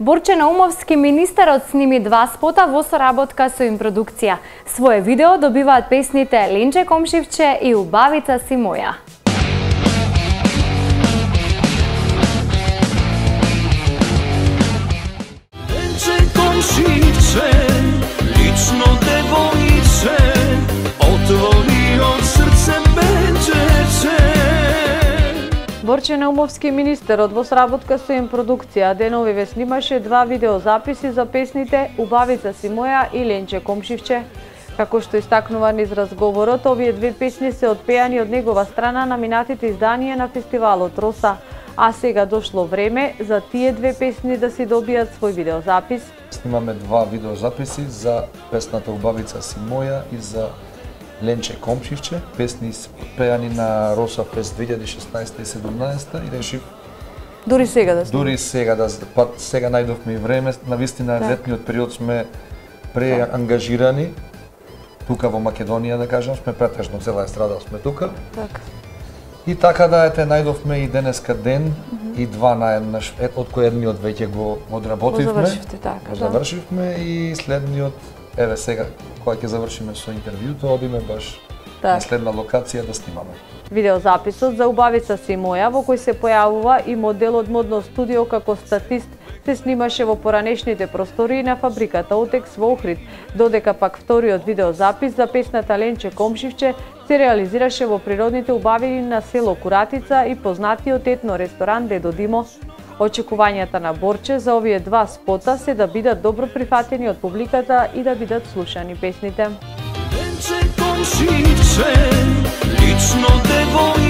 Борче Наумовски, министерот, сними 2 спота во соработка со Импродукција. Свое видео добиваат песните Ленче Комшивче и Убавица си моја. Ленче Комшивче, лично девојче, отворио срце мечече. Борче Наумовски, министерот, во сработка со Импродукција, деновиве снимаше 2 видеозаписи за песните Убавица си моја и Ленче Комшивче. Како што истакнува низ разговорот, овие 2 песни се отпеани од негова страна на минатите изданија на фестивалот Роса, а сега дошло време за тие 2 песни да си добијат свој видеозапис. Снимаме 2 видеозаписи за песната Убавица си моја и за Ленче Комшивче, песни пеани на Роса Фест 2016 и 2017 и решив Дури сега да снимаме. Дури сега сега најдовме и време, навистина летниот период сме преангажирани тука во Македонија, да кажам, сме претежно цела естрада сме тука. Така. И така да најдовме и денеска ден и 2 наеднаш, од кој едниот веќе го одработивме. Завршивте, така, го завршивме и следниот, еве сега, кога ќе завршиме со интервјуто, одиме баш на следна локација да снимаме. Видеозаписот за Убавица си моја, во кој се појавува и модел од модно студио како статист, се снимаше во поранешните простории на фабриката Отекс во Охрид, додека пак вториот видеозапис за песната Ленче Комшивче се реализираше во природните убавини на село Куратица и познатиот етно ресторан Дедо Димо. Очекувањата на Борче за овие 2 спота се да бидат добро прифатени од публиката и да бидат слушани песните. Ленче Комшивче, лично девојче.